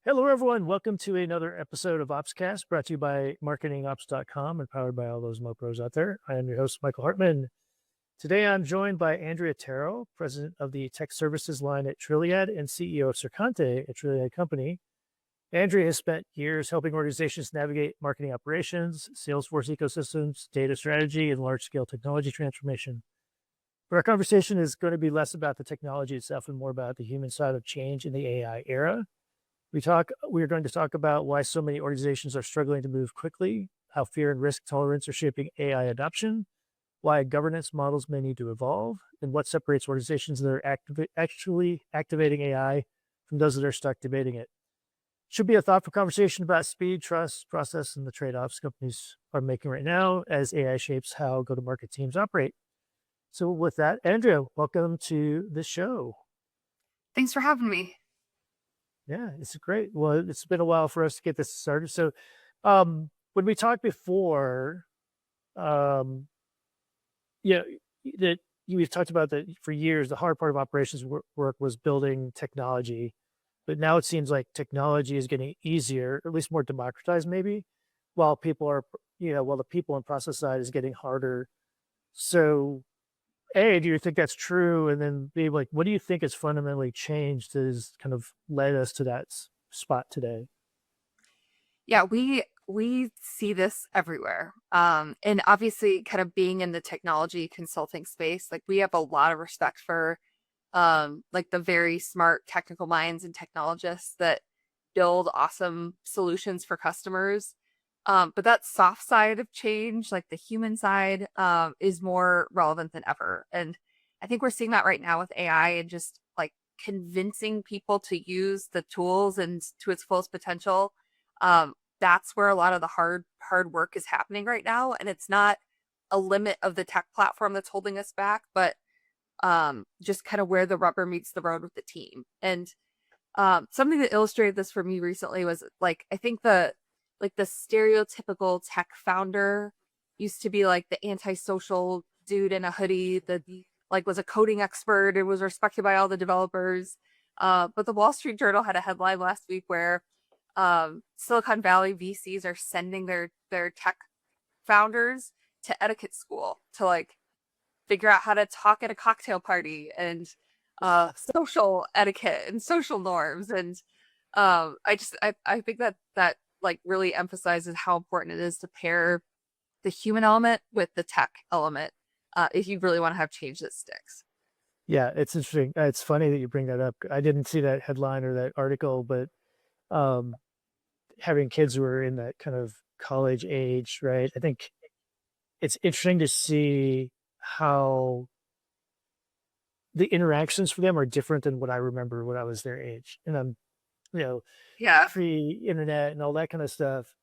Hello, everyone. Welcome to another episode of OpsCast, brought to you by marketingops.com and powered by all those mopros out there. I am your host, Michael Hartmann. Today, I'm joined by Andrea Tarrell, president of the tech services line at Trilliad and CEO of Sercante at Trilliad Company. Andrea has spent years helping organizations navigate marketing operations, Salesforce ecosystems, data strategy, and large-scale technology transformation. But our conversation is going to be less about the technology itself and more about the human side of change in the AI era. We're going to talk about why so many organizations are struggling to move quickly, how fear and risk tolerance are shaping AI adoption, why governance models may need to evolve, and what separates organizations that are actually activating AI from those that are stuck debating it. Should be a thoughtful conversation about speed, trust, process, and the trade-offs companies are making right now as AI shapes how go-to-market teams operate. So with that, Andrea, welcome to the show. Thanks for having me. Yeah, it's great. Well, it's been a while for us to get this started. So, when we talked before, um, yeah, that we've talked about that for years. The hard part of operations work was building technology, but now it seems like technology is getting easier, or at least more democratized, maybe, while while the people and process side is getting harder. So, A, do you think that's true? And then B, like, what do you think has fundamentally changed that has kind of led us to that spot today? Yeah, we see this everywhere. And obviously kind of being in the technology consulting space, like we have a lot of respect for like the very smart technical minds and technologists that build awesome solutions for customers. But that soft side of change, like the human side, is more relevant than ever. And I think we're seeing that right now with AI and just like convincing people to use the tools and to its fullest potential. That's where a lot of the hard work is happening right now. And it's not a limit of the tech platform that's holding us back, but just kind of where the rubber meets the road with the team. And something that illustrated this for me recently was like I think the stereotypical tech founder used to be like the antisocial dude in a hoodie that like was a coding expert and was respected by all the developers. But the Wall Street Journal had a headline last week where Silicon Valley VCs are sending their tech founders to etiquette school to like figure out how to talk at a cocktail party and social etiquette and social norms. And I think that like really emphasizes how important it is to pair the human element with the tech element if you really want to have change that sticks. Yeah, it's interesting. It's funny that you bring that up. I didn't see that headline or that article, but um, having kids who are in that kind of college age, right? I think it's interesting to see how the interactions for them are different than what I remember when I was their age. And I'm, you know, Yeah. pre-internet and all that kind of stuff.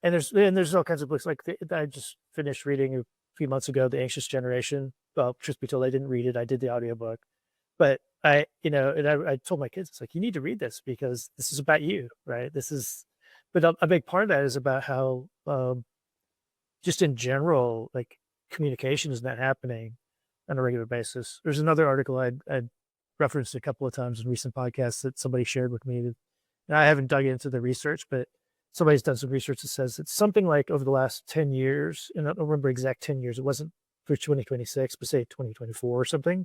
And there's all kinds of books like I just finished reading a few months ago, The Anxious Generation. Well, truth be told, I didn't read it. I did the audiobook. But I told my kids, it's like, you need to read this because this is about you, right? But a big part of that is about how, just in general, like communication is not happening on a regular basis. There's another article I'd referenced a couple of times in recent podcasts that somebody shared with me. And I haven't dug into the research, but somebody's done some research that says it's something like over the last 10 years, and I don't remember exact 10 years, it wasn't for 2026, but say 2024 or something,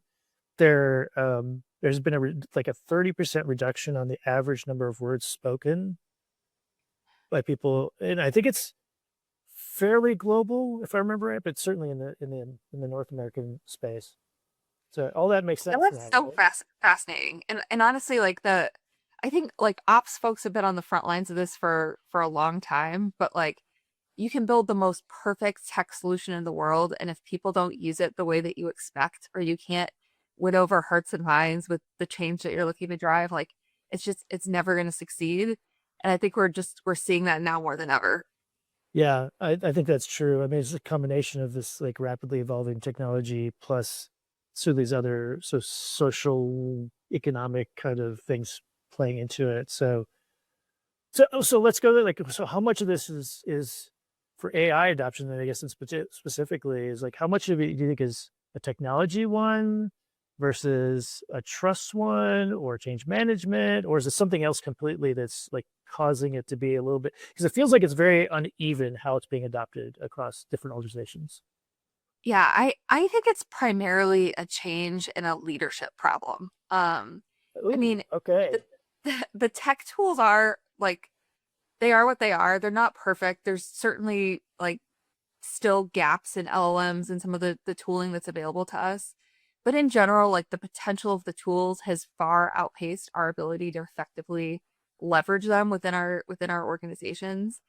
there's been like a 30% reduction on the average number of words spoken by people. And I think it's fairly global, if I remember right, but certainly in the North American space. So all that makes Yeah, sense that's now, so right? fascinating. And honestly, like I think like ops folks have been on the front lines of this for a long time, but like you can build the most perfect tech solution in the world, and if people don't use it the way that you expect, or you can't win over hearts and minds with the change that you're looking to drive, like it's never going to succeed. And I think we're seeing that now more than ever. Yeah, I think that's true. I mean, it's a combination of this like rapidly evolving technology plus these other social economic kind of things playing into it. So let's go to like, so how much of this is for AI adoption? And I guess specifically is like, how much of it do you think is a technology one versus a trust one or change management, or is it something else completely that's like causing it to be a little bit, because it feels like it's very uneven how it's being adopted across different organizations. Yeah, I think it's primarily a change in a leadership problem. I Ooh, mean, okay. the tech tools are like they are what they are. They're not perfect. There's certainly like still gaps in LLMs and some of the tooling that's available to us. But in general, like the potential of the tools has far outpaced our ability to effectively leverage them within our organizations.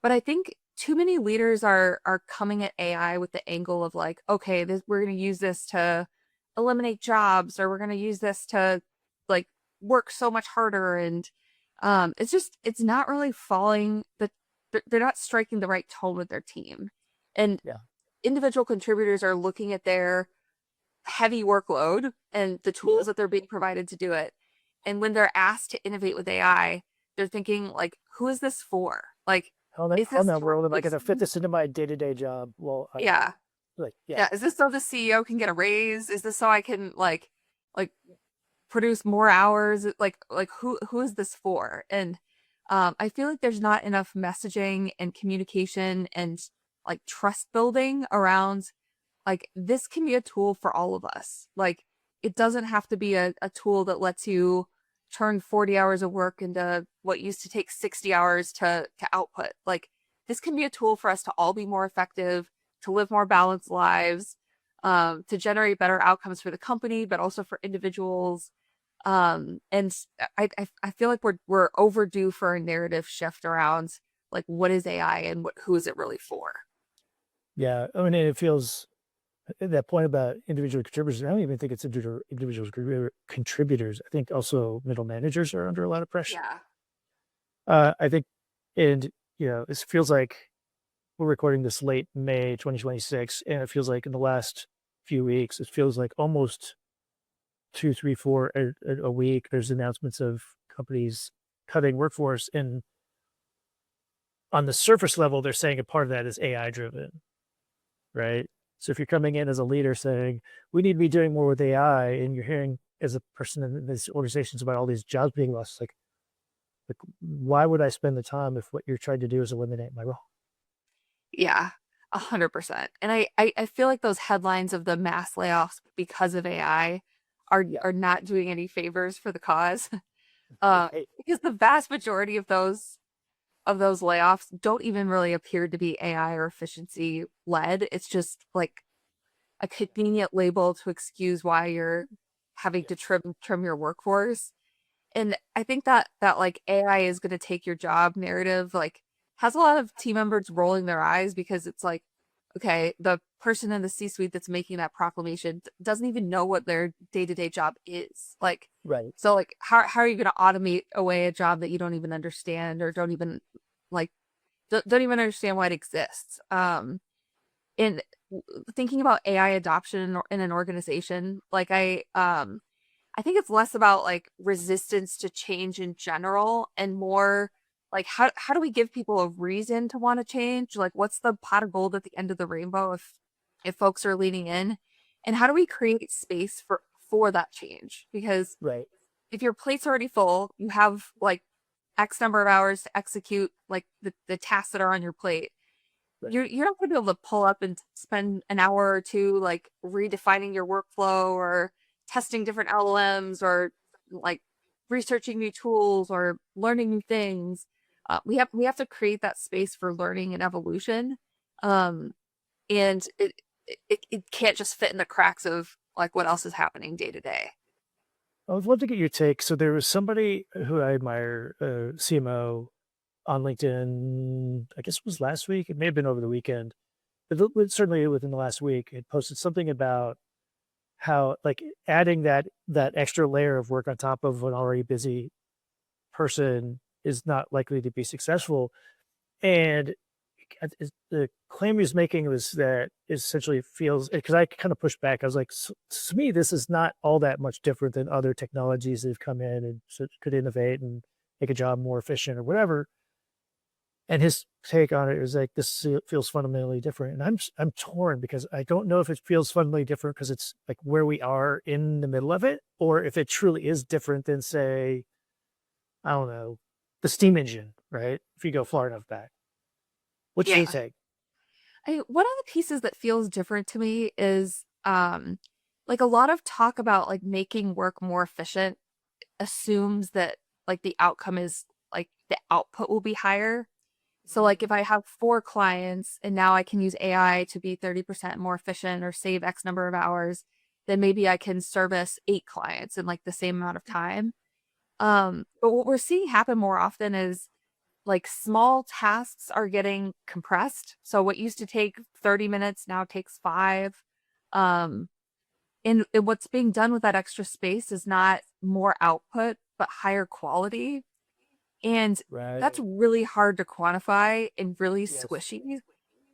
But I think too many leaders are coming at AI with the angle of like, okay, we're going to use this to eliminate jobs, or we're going to use this to like work so much harder, and it's not really falling. They're not striking the right tone with their team, and Yeah. individual contributors are looking at their heavy workload and the Yeah. tools that they're being provided to do it, and when they're asked to innovate with AI, they're thinking like, who is this for? Like, is How in this that to world am I going replace to fit me? this into my day-to-day job? Well, Yeah. like, yeah. Yeah. Is this so the CEO can get a raise? Is this so I can like produce more hours? Like who is this for? And I feel like there's not enough messaging and communication and like trust building around like this can be a tool for all of us. Like it doesn't have to be a tool that lets you turn 40 hours of work into what used to take 60 hours to output. Like this can be a tool for us to all be more effective, to live more balanced lives, to generate better outcomes for the company, but also for individuals. And I feel like we're overdue for a narrative shift around like what is AI and who is it really for? Yeah. I mean, it feels that point about individual contributors. I don't even think it's individual contributors. I think also middle managers are under a lot of pressure. Yeah. I think, and it feels like we're recording this late May 2026, and it feels like in the last few weeks, it feels like almost two, three, four a week. There's announcements of companies cutting workforce, and on the surface level, they're saying a part of that is AI driven, right? So if you're coming in as a leader saying we need to be doing more with AI, and you're hearing as a person in these organizations about all these jobs being lost, like why would I spend the time if what you're trying to do is eliminate my role? Yeah, 100%. And I feel like those headlines of the mass layoffs because of AI are not doing any favors for the cause. Right. Because the vast majority of those layoffs don't even really appear to be AI or efficiency led. It's just like a convenient label to excuse why you're having to trim your workforce. And I think that like AI is going to take your job narrative like has a lot of team members rolling their eyes because it's like, okay, the person in the C-suite that's making that proclamation doesn't even know what their day-to-day job is. Like, Right. so like how are you going to automate away a job that you don't even understand or don't even like don't even understand why it exists? In thinking about AI adoption in an organization, like I think it's less about like resistance to change in general and more like how do we give people a reason to want to change? Like what's the pot of gold at the end of the rainbow if folks are leaning in? And how do we create space for that change? Because Right. if your plate's already full, you have like X number of hours to execute like the tasks that are on your plate. Right. You're not going to be able to pull up and spend an hour or two like redefining your workflow or testing different LLMs or like researching new tools or learning new things. We have to create that space for learning and evolution, um, and it can't just fit in the cracks of like what else is happening day to day. I would love to get your take. So there was somebody who I admire, CMO on LinkedIn. I guess it was last week. It may have been over the weekend, but certainly within the last week, it posted something about how like adding that extra layer of work on top of an already busy person is not likely to be successful. And the claim he's making was that essentially feels, because I kind of pushed back. I was like, to me, this is not all that much different than other technologies that have come in and could innovate and make a job more efficient or whatever. And his take on it is like, this feels fundamentally different. And I'm torn because I don't know if it feels fundamentally different because it's like where we are in the middle of it, or if it truly is different than, say, I don't know, the steam engine, right? If you go far enough back. What's your Yeah. take? One of the pieces that feels different to me is like a lot of talk about like making work more efficient assumes that like the outcome is like the output will be higher. So like if I have 4 clients and now I can use AI to be 30% more efficient or save X number of hours, then maybe I can service 8 clients in like the same amount of time. But what we're seeing happen more often is like small tasks are getting compressed. So what used to take 30 minutes now takes 5. Um, and what's being done with that extra space is not more output, but higher quality. And that's Right. really hard to quantify and really Yes. squishy.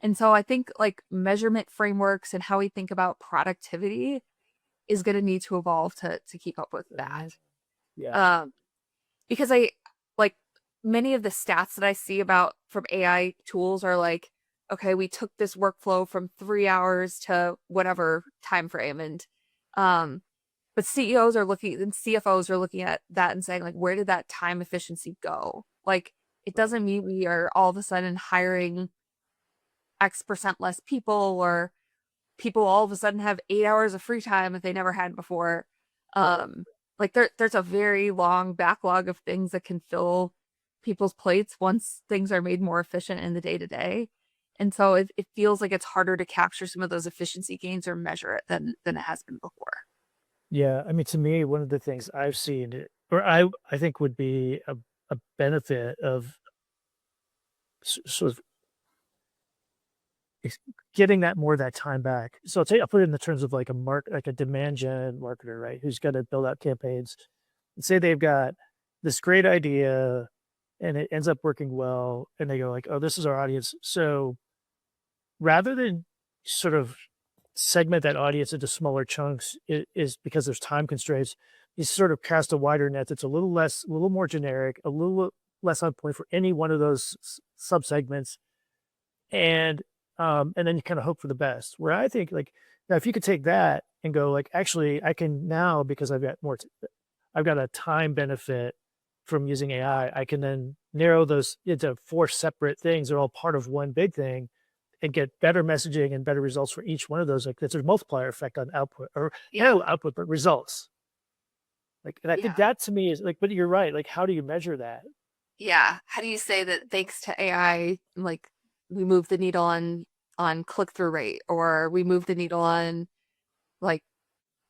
And so I think like measurement frameworks and how we think about productivity is going to need to evolve to keep up with that. Yeah. Um, because I like many of the stats that I see about from AI tools are like, okay, we took this workflow from 3 hours to whatever time frame, and um, but CEOs are looking and CFOs are looking at that and saying like, where did that time efficiency go? Like, it Right. doesn't mean we are all of a sudden hiring X% less people, or people all of a sudden have 8 hours of free time that they never had before. Right. Like there's a very long backlog of things that can fill people's plates once things are made more efficient in the day to day. And so it feels like it's harder to capture some of those efficiency gains or measure it than it has been before. Yeah. I mean, to me, one of the things I've seen, or I think would be a benefit of sort of ex- getting that more of that time back. So I'll put it in the terms of like like a demand gen marketer, right? Who's got to build out campaigns. And say they've got this great idea and it ends up working well, and they go like, "Oh, this is our audience." So rather than sort of segment that audience into smaller chunks, it is because there's time constraints. You sort of cast a wider net that's a little more generic, a little less on point for any one of those subsegments, and then you kind of hope for the best. Where I think like, now if you could take that and go like, actually I can now, because I've got a time benefit from using AI, I can then narrow those into 4 separate things. They're all part of one big thing, and get better messaging and better results for each one of those. Like there's a multiplier effect on output, or Yeah. no output but results. Like, and I think Yeah. that to me is like, but you're right. Like, how do you measure that? Yeah. How do you say that thanks to AI, like we move the needle on click-through rate, or we move the needle on like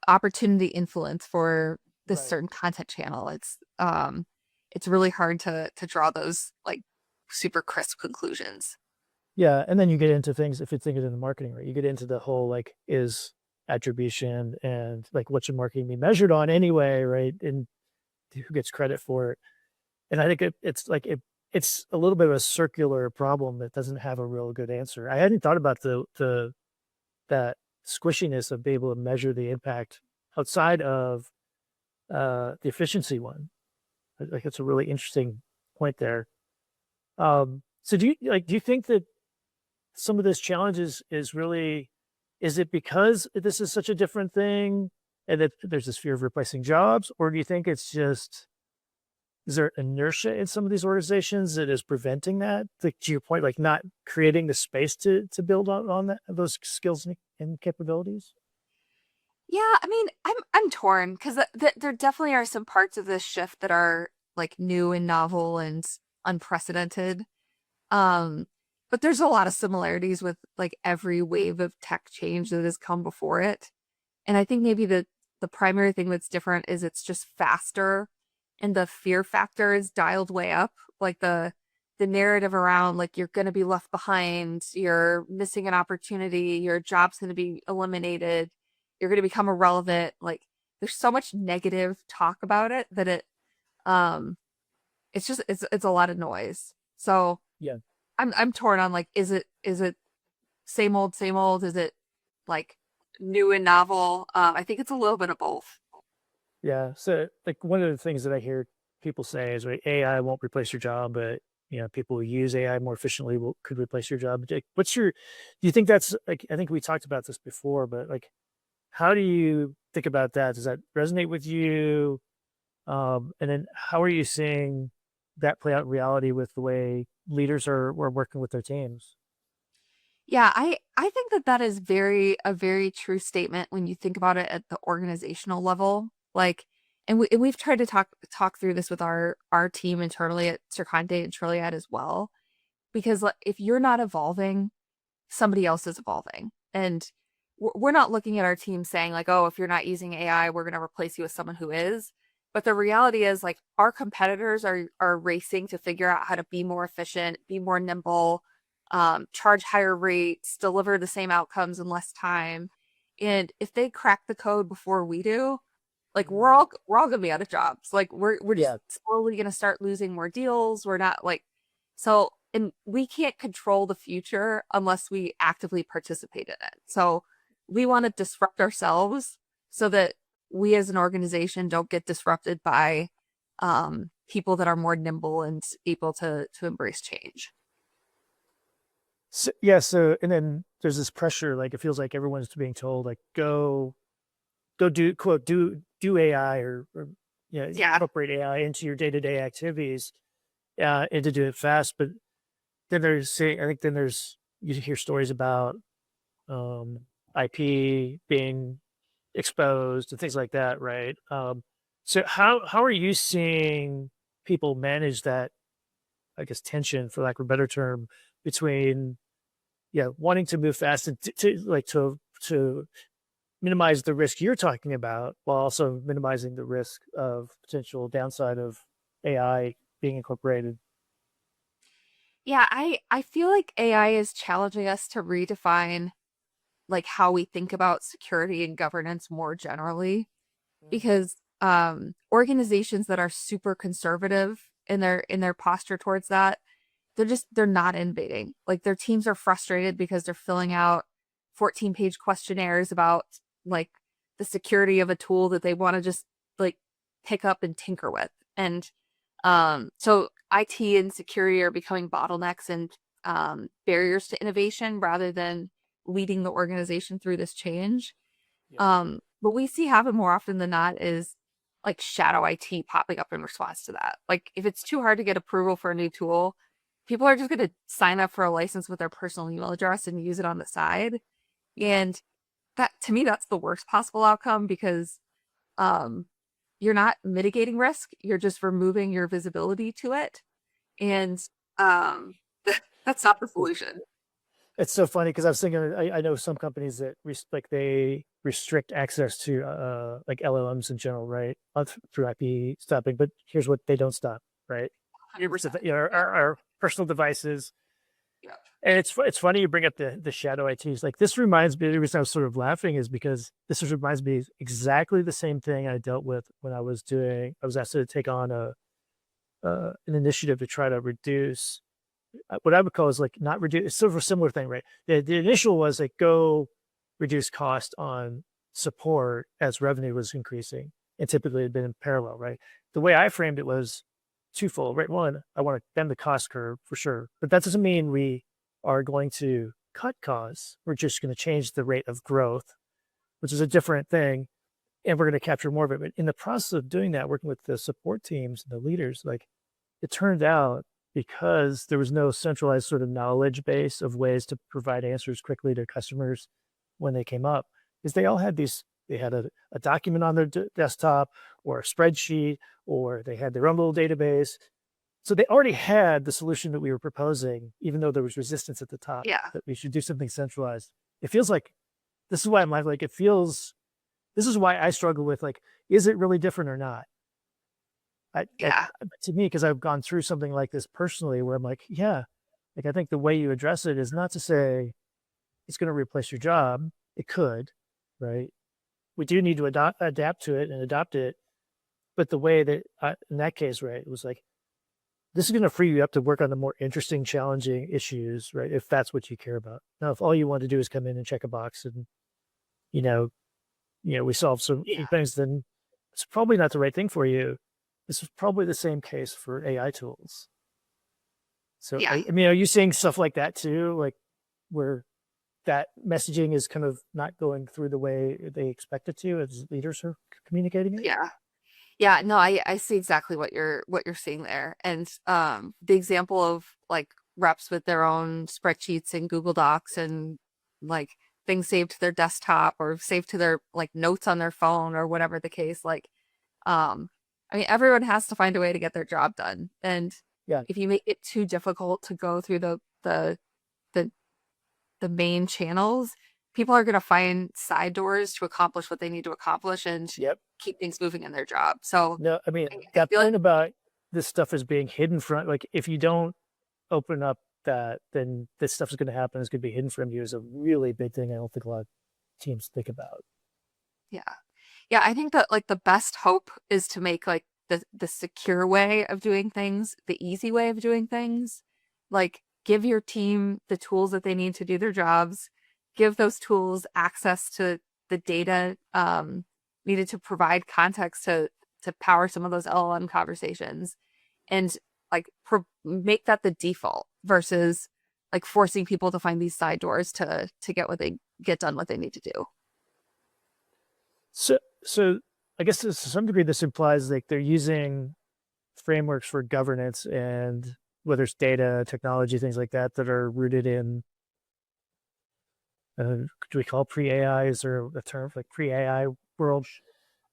opportunity influence for this Right. certain content channel? It's really hard to draw those like super crisp conclusions. Yeah, and then you get into things, if you think it in the marketing, right? You get into the whole like, is attribution and like what should marketing be measured on anyway, right? And who gets credit for it? And I think it's a little bit of a circular problem that doesn't have a real good answer. I hadn't thought about the that squishiness of being able to measure the impact outside of the efficiency one. Like it's a really interesting point there. So do you think that some of this challenges is really, is it because this is such a different thing and that there's this fear of replacing jobs, or do you think it's just, is there inertia in some of these organizations that is preventing that? Like, to your point, like not creating the space to build on those skills and capabilities. Yeah, I mean, I'm torn because there definitely are some parts of this shift that are like new and novel and unprecedented. Um, but there's a lot of similarities with like every wave of tech change that has come before it. And I think maybe the primary thing that's different is it's just faster, and the fear factor is dialed way up. Like the narrative around like you're going to be left behind, you're missing an opportunity, your job's going to be eliminated, you're going to become irrelevant. Like there's so much negative talk about it that um it's a lot of noise. So Yeah. I'm torn on like, is it same old? Is it like new and novel? I think it's a little bit of both. Yeah. So like one of the things that I hear people say is, right, AI won't replace your job, but people who use AI more efficiently could replace your job. Like, do you think that's like, I think we talked about this before, but like, how do you think about that? Does that resonate with you? And then how are you seeing that play out in reality with the way leaders are working with their teams? Yeah, I think that that is a very true statement when you think about it at the organizational level. Like, and we've tried to talk through this with our team internally at Sercante and Trilliad as well. Because like, if you're not evolving, somebody else is evolving, and we're not looking at our team saying like, oh, if you're not using AI, we're going to replace you with someone who is. But the reality is like our competitors are racing to figure out how to be more efficient, be more nimble, charge higher rates, deliver the same outcomes in less time. And if they crack the code before we do, like we're all gonna be out of jobs. Like we're just Yeah. slowly gonna start losing more deals. We're not like so, and we can't control the future unless we actively participate in it. So we want to disrupt ourselves so that we as an organization don't get disrupted by people that are more nimble and able to embrace change. So, yeah. So, and then there's this pressure, like it feels like everyone's being told, like, go do quote do AI or Yeah. incorporate AI into your day to day activities, and to do it fast. But then I think then there's you hear stories about um, IP being exposed and things like that, right? So how are you seeing people manage that? I guess tension, for lack of a better term, between wanting to move fast and to minimize the risk you're talking about while also minimizing the risk of potential downside of AI being incorporated. Yeah, I feel like AI is challenging us to redefine like how we think about security and governance more generally because organizations that are super conservative in their posture towards that, they're not innovating. Like their teams are frustrated because they're filling out 14-page questionnaires about like the security of a tool that they want to just like pick up and tinker with. And so IT and security are becoming bottlenecks and barriers to innovation rather than leading the organization through this change. Yeah. What we see happen more often than not is like shadow IT popping up in response to that. Like if it's too hard to get approval for a new tool, people are just going to sign up for a license with their personal email address and use it on the side. And that to me, that's the worst possible outcome because um, you're not mitigating risk, you're just removing your visibility to it. And um, that's not the solution. It's so funny because I was thinking, I know some companies that like they restrict access to like LLMs in general, right? Through IP stopping, but here's what they don't stop, right? So 100%. our personal devices. Yeah. And it's funny you bring up the shadow ITs. Like this reminds me, the reason I was sort of laughing is because reminds me exactly the same thing I dealt with when I was asked to take on an initiative to try to reduce what I would call is like not reduce. It's sort of a similar thing, right? The initial was like go reduce cost on support as revenue was increasing, and typically it had been in parallel, right? The way I framed it was twofold, right? One, I want to bend the cost curve for sure, but that doesn't mean we are going to cut costs. We're just going to change the rate of growth, which is a different thing, and we're going to capture more of it. But in the process of doing that, working with the support teams and the leaders, like it turned out because there was no centralized sort of knowledge base of ways to provide answers quickly to customers when they came up, is they all had they had a document on their desktop or a spreadsheet, or they had their own little database. So they already had the solution that we were proposing, even though there was resistance at the top Yeah. that we should do something centralized. It feels like this is why I'm like, this is why I struggle with like, is it really different or not? Yeah. To me, because I've gone through something like this personally, where I'm like, yeah, like I think the way you address it is not to say it's going to replace your job. It could, right? We do need to adapt to it and adopt it. But the way that in that case, right, it was like, this is going to free you up to work on the more interesting, challenging issues, right? If that's what you care about. Now, if all you want to do is come in and check a box and, you know, we solve some Yeah. things, then it's probably not the right thing for you. This is probably the same case for AI tools. So Yeah. I mean, are you seeing stuff like that too, like where that messaging is kind of not going through the way they expect it to as leaders are communicating it? Yeah. Yeah, no, I see exactly what you're seeing there. And the example of like reps with their own spreadsheets and Google Docs and like things saved to their desktop or saved to their like notes on their phone or whatever the case, like I mean everyone has to find a way to get their job done. And Yeah. if you make it too difficult to go through the the main channels, people are going to find side doors to accomplish what they need to accomplish and Yep. keep things moving in their job. So No, I mean I that feel like, point about this stuff is being hidden from, like, if you don't open up that, then this stuff is going to happen. It's going to be hidden from you is a really big thing. I don't think a lot of teams think about. yeah. Yeah, I think that like the best hope is to make like the secure way of doing things, the easy way of doing things. Like give your team the tools that they need to do their jobs, give those tools access to the data needed to provide context to power some of those LLM conversations and like make that the default versus like forcing people to find these side doors to get done what they need to do. So I guess to some degree, this implies like they're using frameworks for governance and whether it's data, technology, things like that, that are rooted in, do we call pre AI? Is there a term like pre AI world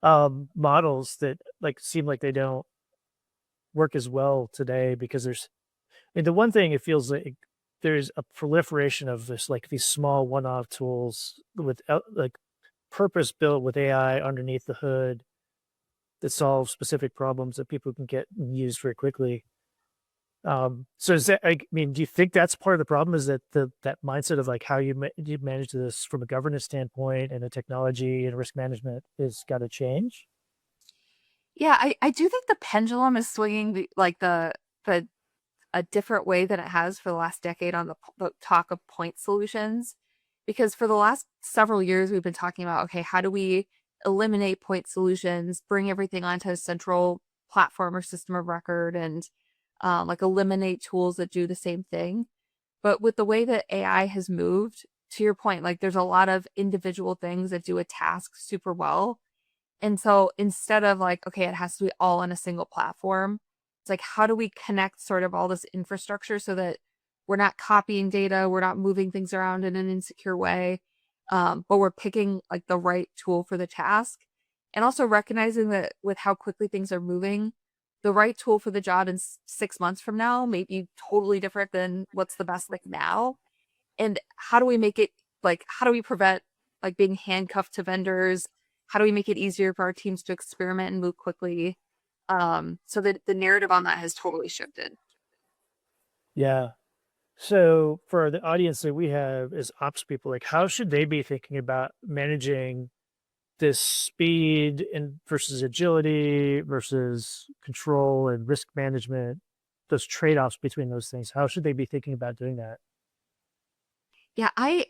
models that like seem like they don't work as well today because I mean, the one thing it feels like there's a proliferation of this, like these small one-off tools with like purpose built with AI underneath the hood that solve specific problems that people can get and use very quickly. So is that, I mean, do you think that's part of the problem? Is that that mindset of like how you manage this from a governance standpoint and a technology and risk management is got to change? Yeah, I do think the pendulum is swinging the a different way than it has for the last decade on the talk of point solutions. Because for the last several years, we've been talking about, okay, how do we eliminate point solutions, bring everything onto a central platform or system of record, and like eliminate tools that do the same thing. But with the way that AI has moved, to your point, like there's a lot of individual things that do a task super well, and so instead of like, okay, it has to be all on a single platform, it's like, how do we connect sort of all this infrastructure so that we're not copying data, we're not moving things around in an insecure way, but we're picking like the right tool for the task. And also recognizing that with how quickly things are moving, the right tool for the job in 6 months from now may be totally different than what's the best like now. And how do we make it like, how do we prevent like being handcuffed to vendors? How do we make it easier for our teams to experiment and move quickly? So that the narrative on that has totally shifted. Yeah. So for the audience that we have as ops people, like how should they be thinking about managing this speed and versus agility versus control and risk management, those trade-offs between those things? How should they be thinking about doing that? Yeah, I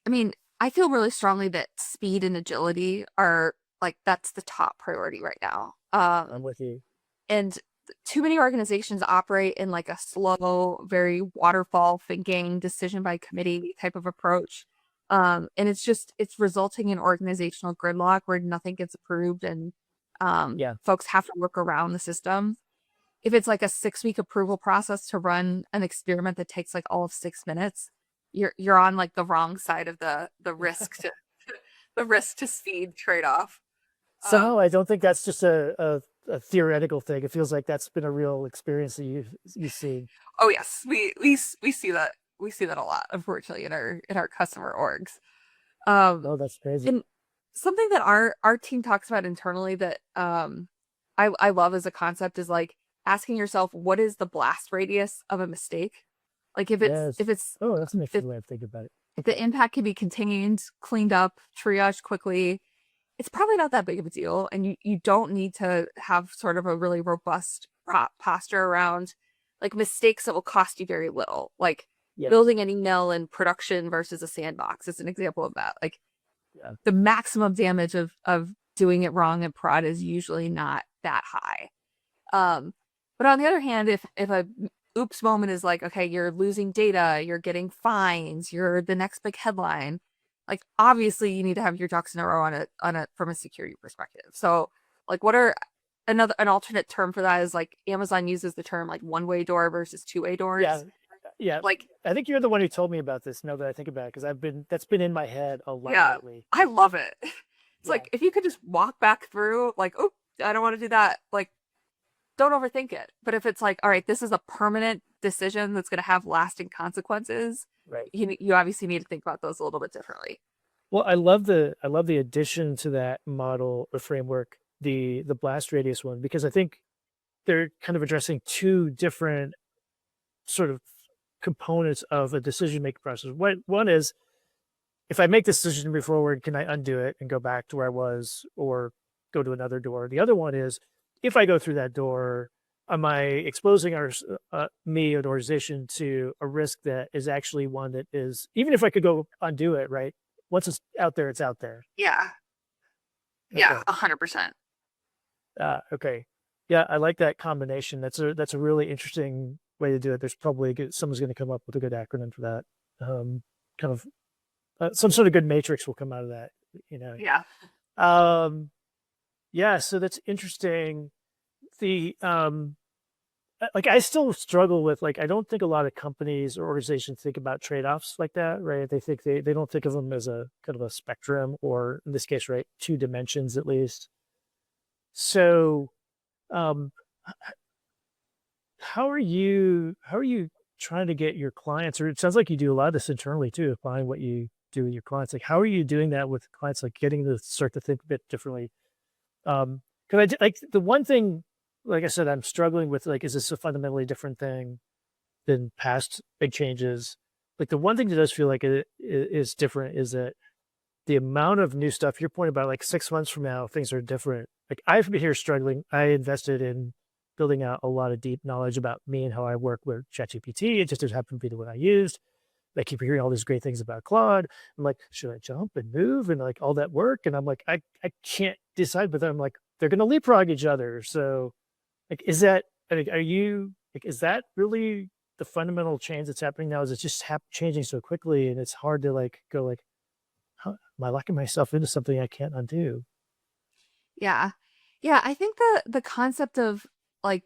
mean, I feel really strongly that speed and agility are like that's the top priority right now. I'm with you. And too many organizations operate in like a slow, very waterfall thinking, decision by committee type of approach. And it's resulting in organizational gridlock where nothing gets approved and Yeah. folks have to work around the system. If it's like a 6 week approval process to run an experiment that takes like all of 6 minutes, you're on like the wrong side of the risk to the risk to speed trade off. Somehow I don't think that's just a theoretical thing. It feels like that's been a real experience that you've seen. Oh yes, we see that a lot, unfortunately, in our customer orgs. Um, Oh, that's crazy. and something that our team talks about internally that I love as a concept is like asking yourself what is the blast radius of a mistake. Like Yes. Oh, that's an if interesting way of thinking about it. the impact can be contained, cleaned up, triaged quickly, it's probably not that big of a deal. And you don't need to have sort of a really robust posture around like mistakes that will cost you very little. Like Yes. building an email in production versus a sandbox is an example of that. Like Yeah. the maximum damage of doing it wrong in prod is usually not that high. Um, but on the other hand, if a oops moment is like, okay, you're losing data, you're getting fines, you're the next big headline. Like obviously you need to have your ducks in a row on a from a security perspective. So like what are an alternate term for that is like Amazon uses the term like one-way door versus two-way Yeah, doors. yeah. Like, I think you're the one who told me about this. Now that I think about it, because that's been in my head a lot yeah, lately. I love it. It's Yeah, like if you could just walk back through, like, oh, I don't want to do that. Like, don't overthink it. But if it's like, all right, this is a permanent decision that's going to have lasting consequences, right. you obviously need to think about those a little bit differently. Well, I love the addition to that model or framework, the blast radius one, because I think they're kind of addressing two different sort of components of a decision making process. One is if I make this decision to move forward, can I undo it and go back to where I was or go to another door? The other one is if I go through that door, am I exposing me, an organization, to a risk that is actually one that is, even if I could go undo it, right? Once it's out there, it's out there. Yeah. Yeah, Okay. 100%. Okay. Yeah, I like that combination. That's a really interesting way to do it. There's probably someone's going to come up with a good acronym for that. Kind of some sort of good matrix will come out of that. You know. Yeah. Yeah. So that's interesting. The like I still struggle with like I don't think a lot of companies or organizations think about trade-offs like that, right? They think they don't think of them as a kind of a spectrum or in this case, right, two dimensions at least. So um how are you trying to get your clients, or it sounds like you do a lot of this internally too, find what you do with your clients, like how are you doing that with clients, like getting to start to think a bit differently? Because like the one thing, like I said, I'm struggling with, like, is this a fundamentally different thing than past big changes? Like the one thing that does feel like it is different is that the amount of new stuff, your point about like 6 months from now things are different. Like I've been here struggling. I invested in building out a lot of deep knowledge about me and how I work with ChatGPT. It just happened to be the one I used. I keep hearing all these great things about Claude. I'm like, should I jump and move and like all that work? And I'm like, I can't decide. But then I'm like, they're going to leapfrog each other. So like, is that, like, are you like, is that really the fundamental change that's happening now? Is it just changing so quickly and it's hard to like go like, how am I locking myself into something I can't undo? Yeah. Yeah, I think the concept of like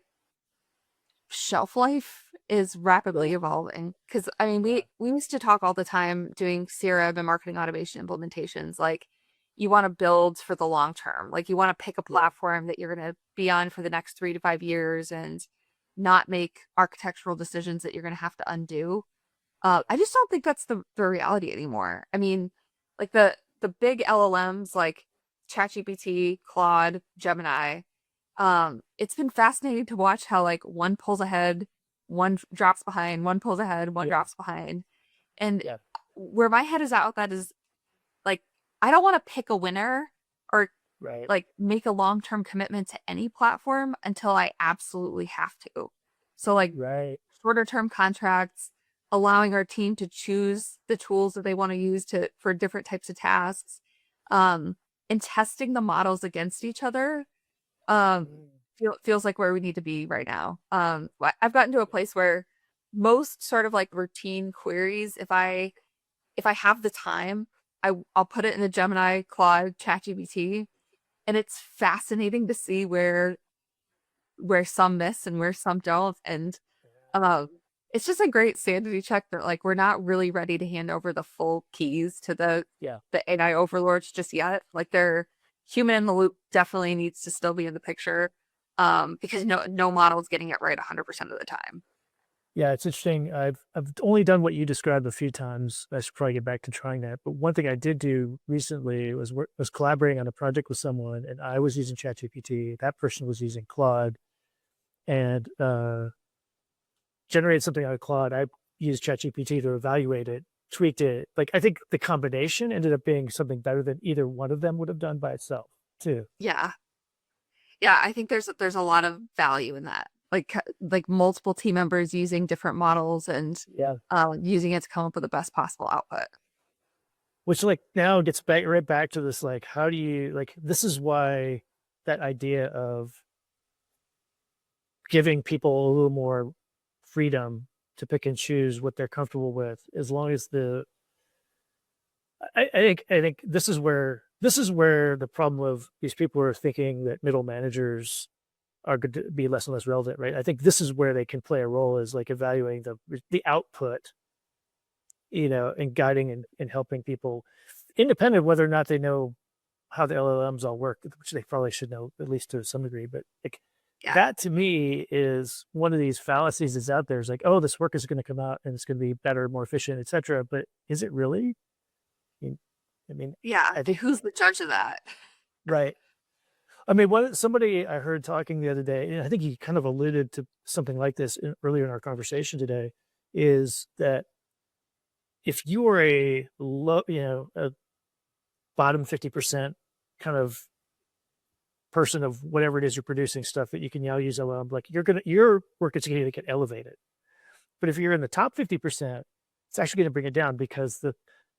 shelf life is rapidly evolving because I mean Yeah, we used to talk all the time doing CRM and marketing automation implementations like you want to build for the long term, like you want to pick a yeah, platform that you're going to be on for the next 3 to 5 years and not make architectural decisions that you're going to have to undo. I just don't think that's the reality anymore. I mean, like the big LLMs like ChatGPT, Claude, Gemini, it's been fascinating to watch how like one pulls ahead, one drops behind, one pulls ahead, one yeah, drops behind. And yeah, where my head is at with that is like I don't want to pick a winner or right, like make a long-term commitment to any platform until I absolutely have to. So like right. shorter term contracts, allowing our team to choose the tools that they want to use to for different types of tasks, um, and testing the models against each other. Um, Mm, feels like where we need to be right now. I've gotten to a place where most sort of like routine queries, if I have the time, I'll put it in the Gemini, Claude, ChatGPT, and it's fascinating to see where some miss and where some don't. And um, it's just a great sanity check that like we're not really ready to hand over the full keys to yeah. the AI overlords just yet. Like they're human in the loop definitely needs to still be in the picture. Because no model is getting it right 100% of the time. Yeah, it's interesting. I've only done what you described a few times. I should probably get back to trying that. But one thing I did do recently was collaborating on a project with someone, and I was using ChatGPT. That person was using Claude, and generated something out of Claude. I used ChatGPT to evaluate it, tweaked it. Like I think the combination ended up being something better than either one of them would have done by itself, too. Yeah. Yeah, I think there's a lot of value in that. Like multiple team members using different models and Yeah. using it to come up with the best possible output. Which like now gets back right back to this, like, how do you like this is why that idea of giving people a little more freedom to pick and choose what they're comfortable with, as long as I think this is where the problem of these people are thinking that middle managers are going to be less and less relevant, right? I think this is where they can play a role, is like evaluating the output, and guiding and helping people, independent of whether or not they know how the LLMs all work, which they probably should know at least to some degree. But like Yeah. that to me is one of these fallacies that's out there. Is like, oh, this work is going to come out and it's going to be better, more efficient, etc. But is it really? I mean, Yeah. I think Who's the judge of that? right. I mean, somebody I heard talking the other day, and I think he kind of alluded to something like this earlier in our conversation today, is that if you are a low, a bottom 50% kind of person of whatever it is you're producing stuff that you can now use LLM, like your work is going to get elevated. But if you're in the top 50%, it's actually going to bring it down, because the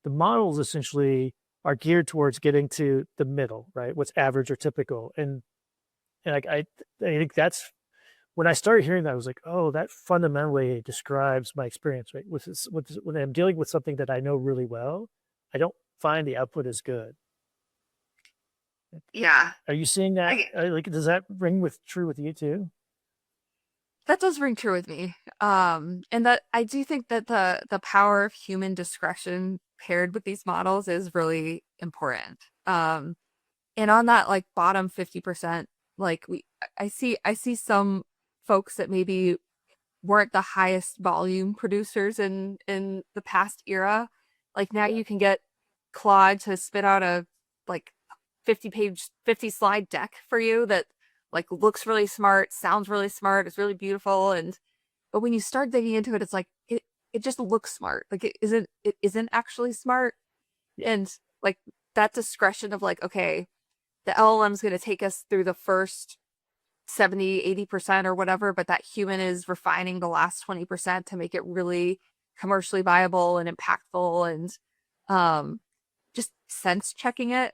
models essentially are geared towards getting to the middle, right? What's average or typical. And I think that's when I started hearing that, I was like, oh, that fundamentally describes my experience, right? When I'm dealing with something that I know really well, I don't find the output as good. Yeah. Are you seeing that? Like, does that ring true with you too? That does ring true with me. And that I do think that the power of human discretion paired with these models is really important. And on that like bottom 50%, like I see some folks that maybe weren't the highest volume producers in the past era. Like now you can get Claude to spit out a like 50 slide deck for you that like looks really smart, sounds really smart, it's really beautiful. But when you start digging into it, it's like it just looks smart. Like it isn't actually smart. And like that discretion of like, okay, the LLM is going to take us through the first 70-80% or whatever, but that human is refining the last 20% to make it really commercially viable and impactful, and just sense checking it.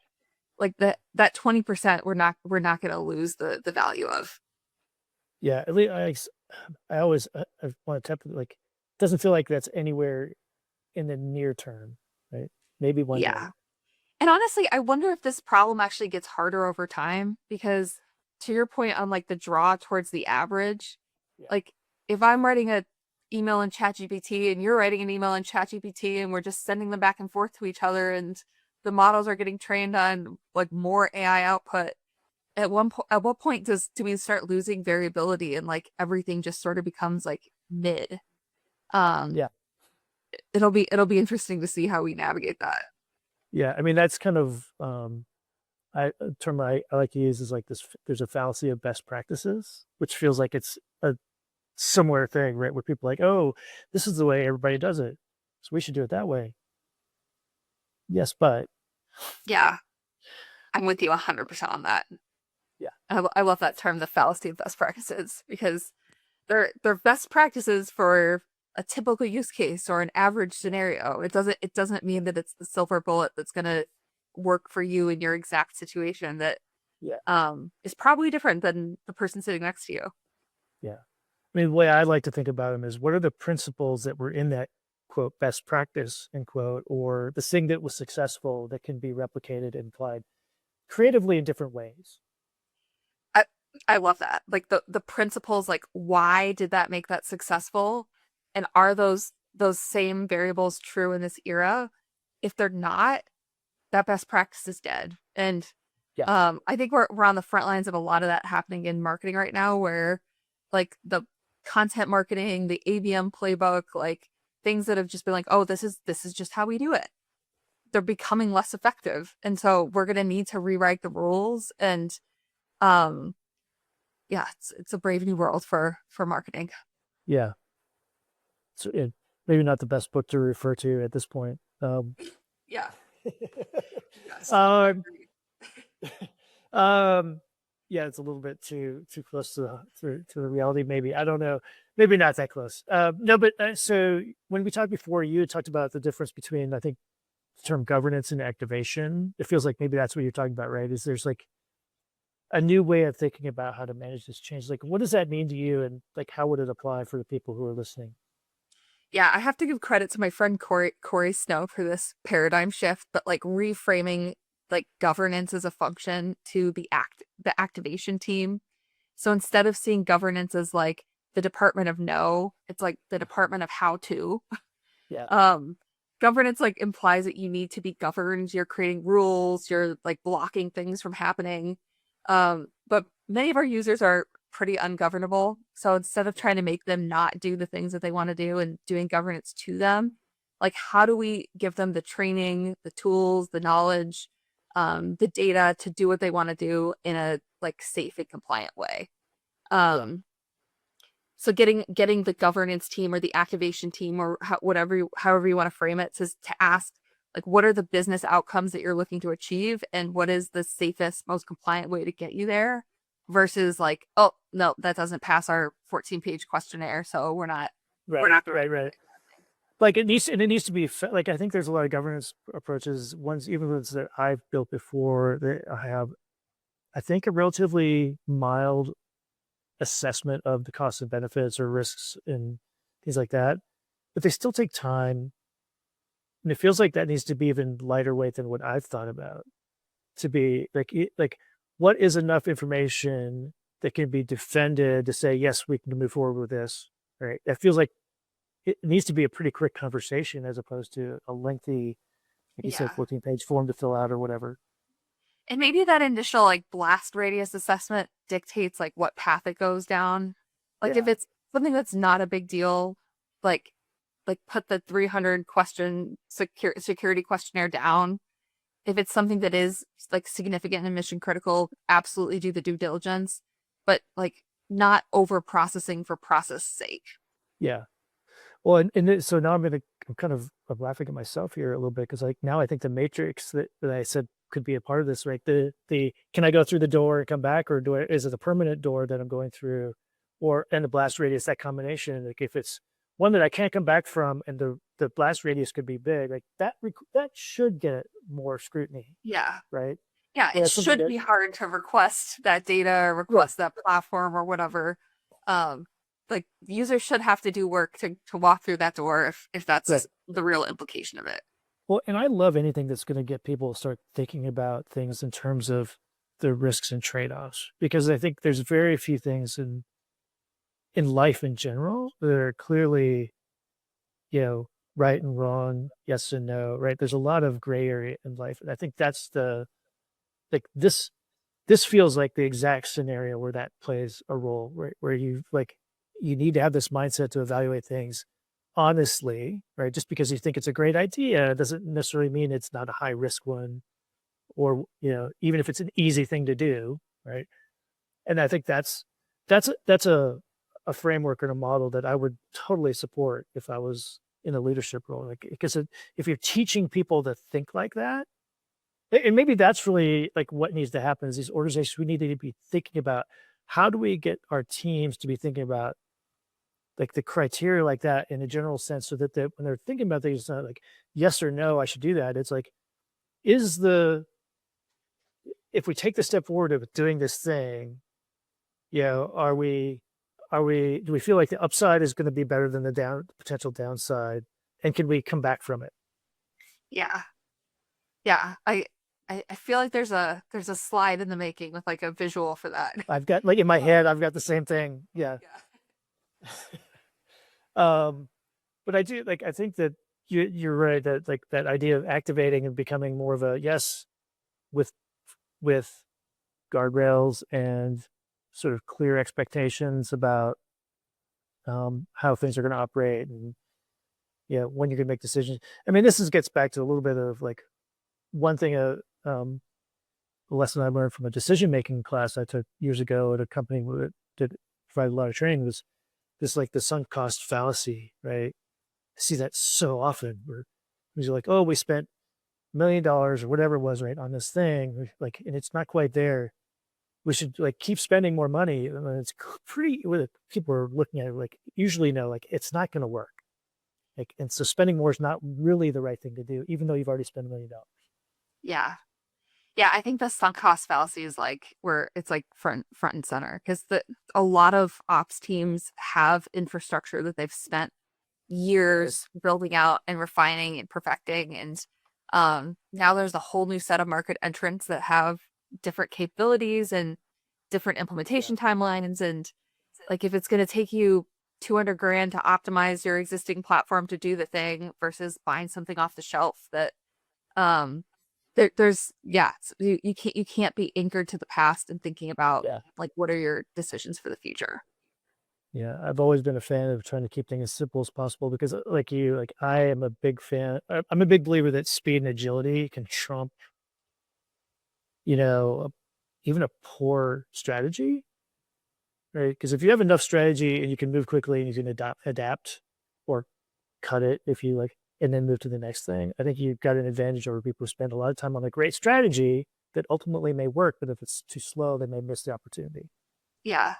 Like that 20% we're not going to lose the value of. Yeah, at least I always I want to tap, like, it doesn't feel like that's anywhere in the near term, right? Maybe one day. Yeah. And honestly, I wonder if this problem actually gets harder over time, because to your point on like the draw towards the average, Yeah. like if I'm writing a email in ChatGPT and you're writing an email in ChatGPT and we're just sending them back and forth to each other, and the models are getting trained on like more AI output, at what point do we start losing variability and like everything just sort of becomes like mid? Yeah. It'll be interesting to see how we navigate that. Yeah, I mean that's kind of a term I like to use is like this. There's a fallacy of best practices, which feels like it's a similar thing, right? Where people are like, oh, this is the way everybody does it, so we should do it that way. Yes, but Yeah, I'm with you 100% on that. yeah, I love that term, the fallacy of best practices, because they're best practices for a typical use case or an average scenario. It doesn't mean that it's the silver bullet that's gonna work for you in your exact situation that yeah, is probably different than the person sitting next to you. yeah. I mean, the way I like to think about them is, what are the principles that were in that quote best practice end quote, or the thing that was successful that can be replicated and applied creatively in different ways. I love that. Like the principles, like why did that make that successful? And are those same variables true in this era? If they're not, that best practice is dead. And Yeah, I think we're on the front lines of a lot of that happening in marketing right now, where like the content marketing, the ABM playbook, like things that have just been like, oh, this is just how we do it. They're becoming less effective. And so we're gonna need to rewrite the rules. And um yeah, it's a brave new world for marketing. yeah. So maybe not the best book to refer to at this point. Yeah. Yes. um, um, yeah, it's a little bit too close to the reality. Maybe, I don't know. Maybe not that close. No, but so when we talked before, you had talked about the difference between, I think, the term governance and activation. It feels like maybe that's what you're talking about, right? Is there's like a new way of thinking about how to manage this change. Like, what does that mean to you, and like, how would it apply for the people who are listening? Yeah, I have to give credit to my friend Corey Snow for this paradigm shift, but like reframing like governance as a function to the activation team. So instead of seeing governance as like the department of no, it's like the department of how to. Yeah, Um, Governance like implies that you need to be governed. You're creating rules. You're like blocking things from happening. But many of our users are pretty ungovernable. So instead of trying to make them not do the things that they want to do and doing governance to them, like how do we give them the training, the tools, the knowledge, the data to do what they want to do in a like safe and compliant way? yeah, Um, so getting the governance team or the activation team or however you want to frame it to ask like what are the business outcomes that you're looking to achieve and what is the safest, most compliant way to get you there versus like, oh no, that doesn't pass our 14-page questionnaire, so we're right, not going right, right. Like it needs to be like I think there's a lot of governance approaches. Ones even ones that I've built before that I have, I think, a relatively mild assessment of the costs and benefits or risks and things like that, but they still take time. And it feels like that needs to be even lighter weight than what I've thought about to be like what is enough information that can be defended to say yes we can move forward with this, right? That feels like it needs to be a pretty quick conversation as opposed to a lengthy, like you said, yeah. 14-page form to fill out or whatever. And maybe that initial like blast radius assessment dictates like what path it goes down. Like if Yeah, it's something that's not a big deal, like put the 300 question security questionnaire down. If it's something that is like significant and mission critical, absolutely do the due diligence, but like not over processing for process sake. yeah. Well, so now I'm kind of I'm laughing at myself here a little bit because like now I think the matrix that I said could be a part of this, right? The can I go through the door and come back, or is it a permanent door that I'm going through, or and the blast radius, that combination? Like if it's one that I can't come back from, and the blast radius could be big, like that should get more scrutiny, Yeah. right? Yeah, it Whereas something should that be hard to request that data or right, request that platform or whatever. Um, like users should have to do work to walk through that door if right. that's the real implication of it. Well, and I love anything that's going to get people to start thinking about things in terms of the risks and trade-offs, because I think there's very few things in life in general that are clearly, you know, right and wrong, yes and no, right? There's a lot of gray area in life. And I think that's the like this feels like the exact scenario where that plays a role, right? Where you need to have this mindset to evaluate things honestly, right? Just because you think it's a great idea doesn't necessarily mean it's not a high risk one, or even if it's an easy thing to do, right? And I think that's a framework and a model that I would totally support if I was in a leadership role, like because if you're teaching people to think like that, and maybe that's really like what needs to happen is these organizations, we need to be thinking about how do we get our teams to be thinking about like the criteria like that in a general sense, so that when they're thinking about things, it's not like yes or no, I should do that. It's like, is the if we take the step forward of doing this thing, do we feel like the upside is going to be better than the potential downside, and can we come back from it? Yeah. Yeah. I feel like there's a slide in the making with like a visual for that. I've got like in my head, I've got the same thing. Yeah. Yeah. um, but I do like, I think that you're right that like that idea of activating and becoming more of a yes with with guardrails and sort of clear expectations about how things are going to operate, and when you're going to make decisions. I mean, gets back to a little bit of like one thing, a lesson I learned from a decision making class I took years ago at a company that did provide a lot of training, was this like the sunk cost fallacy, right? I see that so often where you're like, oh, we spent $1 million or whatever it was, right, on this thing, like, and it's not quite there. We should like keep spending more money. And it's pretty, with people are looking at it, like usually know like it's not going to work. Like, and so spending more is not really the right thing to do, even though you've already spent $1 million. Yeah. Yeah, I think the sunk cost fallacy is like where it's like front and center because the a lot of ops teams have infrastructure that they've spent years building out and refining and perfecting, and now there's a whole new set of market entrants that have different capabilities and different Yeah. implementation timelines, and like if it's going to take you 200 grand to optimize your existing platform to do the thing versus buying something off the shelf that um there's yeah, you can't be anchored to the past and thinking about Yeah. like what are your decisions for the future. Yeah, I've always been a fan of trying to keep things as simple as possible because, like you, like I am a big fan. I'm a big believer that speed and agility can trump, you know, even a poor strategy, right? Because if you have enough strategy and you can move quickly and you can adapt or cut it if you like, and then move to the next thing, I think you've got an advantage over people who spend a lot of time on a great strategy that ultimately may work, but if it's too slow, they may miss the opportunity. Yeah.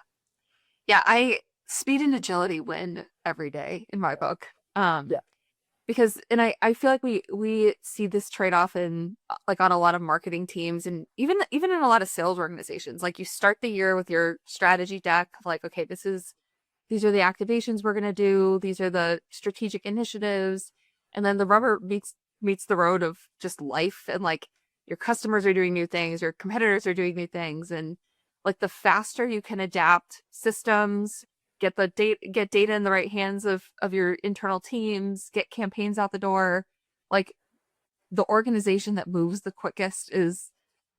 Yeah, I speed and agility win every day in my book. Yeah. Because and I feel like we see this trade-off in like on a lot of marketing teams and even in a lot of sales organizations. Like you start the year with your strategy deck, like, okay, these are the activations we're gonna do, these are the strategic initiatives, and then the rubber meets the road of just life and like your customers are doing new things, your competitors are doing new things, and like the faster you can adapt systems, get data in the right hands of your internal teams, get campaigns out the door, like the organization that moves the quickest is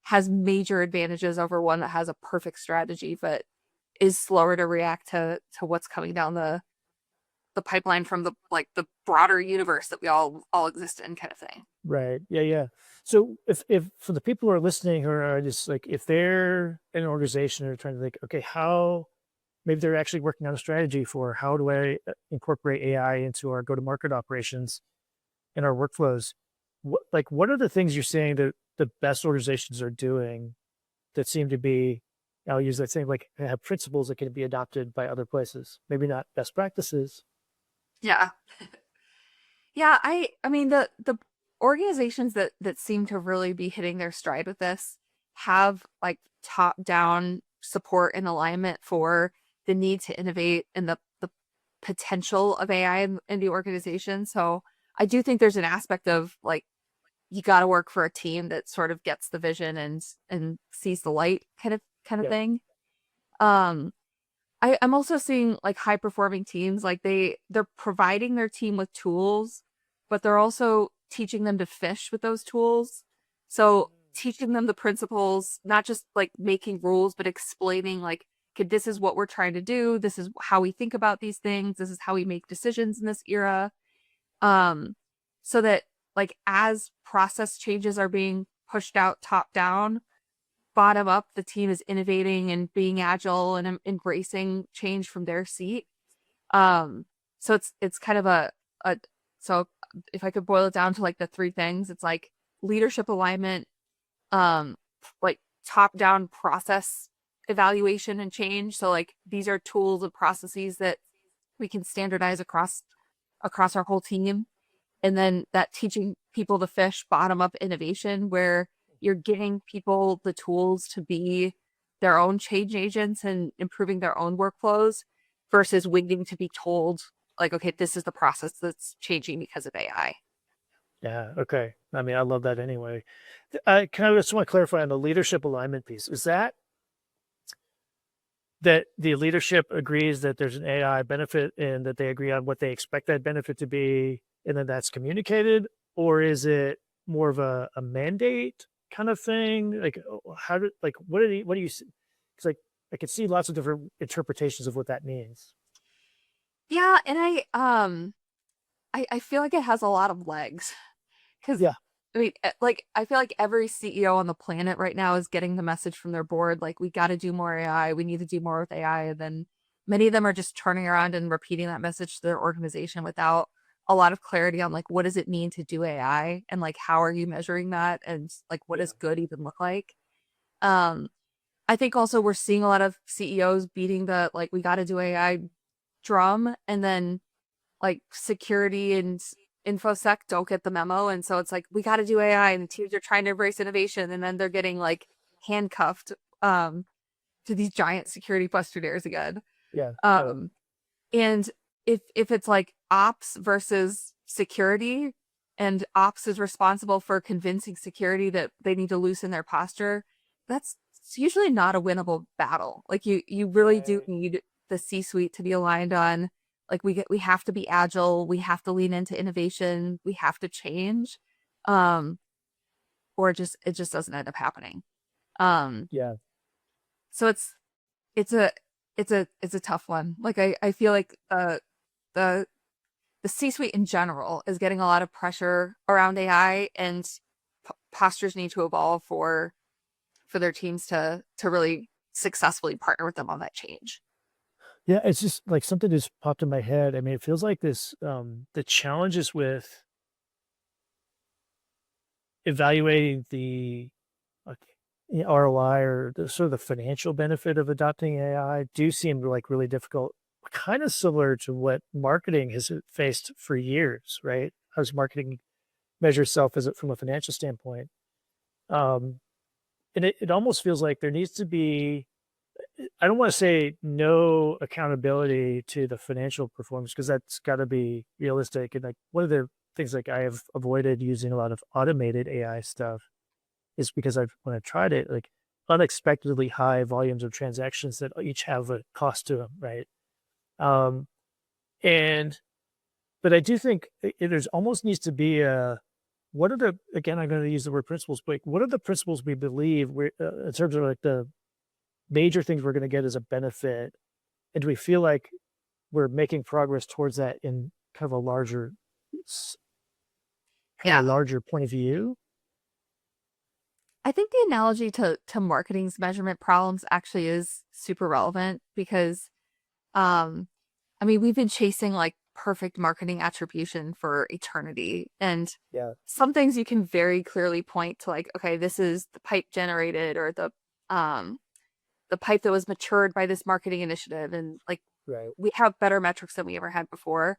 has major advantages over one that has a perfect strategy but is slower to react to what's coming down the pipeline from the like the broader universe that we all exist in kind of thing. Right. Yeah, yeah. So if for the people who are listening who are just like if they're in an organization or trying to think, okay, how maybe they're actually working on a strategy for how do I incorporate AI into our go-to-market operations and our workflows? What are the things you're saying that the best organizations are doing that seem to be, I'll use that same like have principles that can be adopted by other places? Maybe not best practices. Yeah. Yeah, I mean the organizations that seem to really be hitting their stride with this have like top down support and alignment for the need to innovate and the potential of AI in the organization. So I do think there's an aspect of like you got to work for a team that sort of gets the vision and sees the light kind of Yep. thing. Um I'm also seeing like high performing teams, like they're providing their team with tools, but they're also teaching them to fish with those tools. So teaching them the principles, not just like making rules, but explaining like, okay, this is what we're trying to do. This is how we think about these things. This is how we make decisions in this era. Um, so that like as process changes are being pushed out top down, bottom up, the team is innovating and being agile and embracing change from their seat. So it's kind of a so if I could boil it down to like the three things, it's like leadership alignment, um, like top down process evaluation and change. So like these are tools and processes that we can standardize across our whole team, and then that teaching people to fish bottom up innovation where you're giving people the tools to be their own change agents and improving their own workflows versus waiting to be told like, okay, this is the process that's changing because of AI. Yeah. Okay. I mean, I love that anyway. Can I just want to clarify on the leadership alignment piece? Is that the leadership agrees that there's an AI benefit and that they agree on what they expect that benefit to be, and then that's communicated, or is it more of a mandate kind of thing? Like, how do like what do you? Because like I could see lots of different interpretations of what that means. Yeah, and I feel like it has a lot of legs because Yeah. I mean, like I feel like every CEO on the planet right now is getting the message from their board, like we got to do more AI, we need to do more with AI, and then many of them are just turning around and repeating that message to their organization without a lot of clarity on like what does it mean to do AI and like how are you measuring that and like what Yeah. does good even look like. Um, I think also we're seeing a lot of CEOs beating the we got to do AI drum, and then like security infosec don't get the memo, and so it's like we got to do AI, and the teams are trying to embrace innovation, and then they're getting like handcuffed to these giant security questionnaires again. Yeah. And if it's like ops versus security, and ops is responsible for convincing security that they need to loosen their posture, that's usually not a winnable battle. Like you really do need the C-suite to be aligned on, like we have to be agile, we have to lean into innovation, we have to change, or it just doesn't end up happening. Yeah. So it's a it's a tough one. Like I feel like the C-suite in general is getting a lot of pressure around AI, and postures need to evolve for their teams to really successfully partner with them on that change. Yeah, it's just like something just popped in my head. I mean, it feels like this the challenges with evaluating the like ROI or the sort of the financial benefit of adopting AI do seem like really difficult, kind of similar to what marketing has faced for years, right? How does marketing measure itself as from a financial standpoint? Um, and it almost feels like there needs to be, I don't want to say no accountability to the financial performance, because that's got to be realistic. And like one of the things like I have avoided using a lot of automated AI stuff is because when I've tried it, like unexpectedly high volumes of transactions that each have a cost to them, right? Um, and but I do think there's almost needs to be a what are the again I'm going to use the word principles, but what are the principles we believe we in terms of like the major things we're going to get as a benefit, and do we feel like we're making progress towards that in kind of a larger Yeah. larger point of view? I think the analogy to marketing's measurement problems actually is super relevant because I mean, we've been chasing like perfect marketing attribution for eternity, and Yeah. some things you can very clearly point to, like, okay, this is the pipe generated, or the pipe that was matured by this marketing initiative, and like Right. we have better metrics than we ever had before.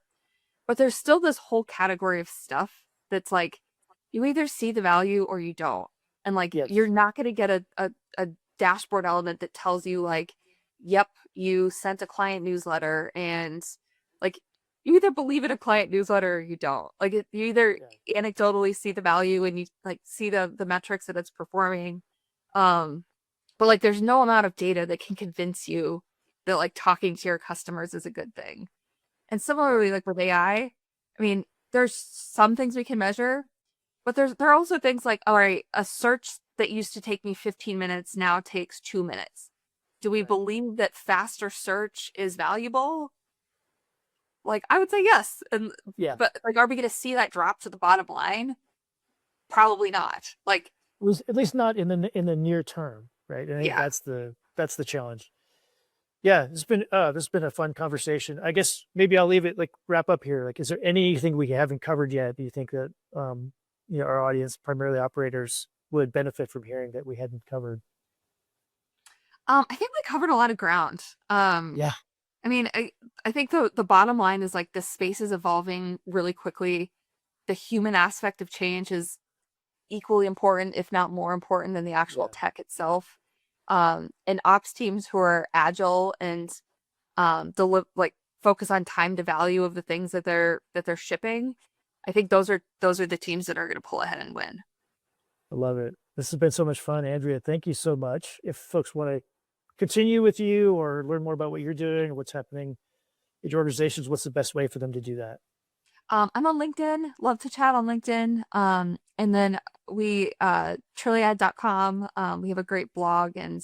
But there's still this whole category of stuff that's like you either see the value or you don't. And like Yes. you're not going to get a dashboard element that tells you like, yep, you sent a client newsletter, and like you either believe in a client newsletter or you don't. Like you either anecdotally see the value and you like see the metrics that it's performing. But like there's no amount of data that can convince you that like talking to your customers is a good thing. And similarly, like with AI, I mean, there's some things we can measure, but there are also things like, all right, a search that used to take me 15 minutes now takes 2 minutes. Do we believe that faster search is valuable? Like, I would say yes. But like, are we going to see that drop to the bottom line? Probably not. Like, was at least not in the near term, right? I think yeah. that's the challenge. Yeah, this has been a fun conversation. I guess maybe I'll leave it like wrap up here. Like, is there anything we haven't covered yet? Do you think that our audience, primarily operators, would benefit from hearing that we hadn't covered? I think we covered a lot of ground. Yeah. I mean, I think the bottom line is like the space is evolving really quickly. The human aspect of change is equally important, if not more important, than the actual tech itself. And ops teams who are agile and like focus on time to value of the things that they're shipping, I think those are the teams that are going to pull ahead and win. I love it. This has been so much fun, Andrea. Thank you so much. If folks want to continue with you or learn more about what you're doing or what's happening at your organizations, what's the best way for them to do that? I'm on LinkedIn. Love to chat on LinkedIn. And then we Trilliad.com. We have a great blog and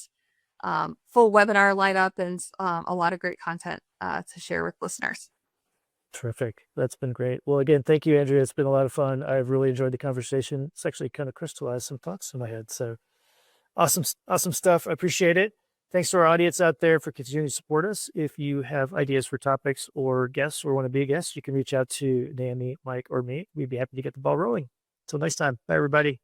full webinar lineup and a lot of great content to share with listeners. Terrific. That's been great. Well, again, thank you, Andrea. It's been a lot of fun. I've really enjoyed the conversation. It's actually kind of crystallized some thoughts in my head. So awesome stuff. I appreciate it. Thanks to our audience out there for continuing to support us. If you have ideas for topics or guests or want to be a guest, you can reach out to Naomi, Mike, or me. We'd be happy to get the ball rolling. Until next time. Bye, everybody.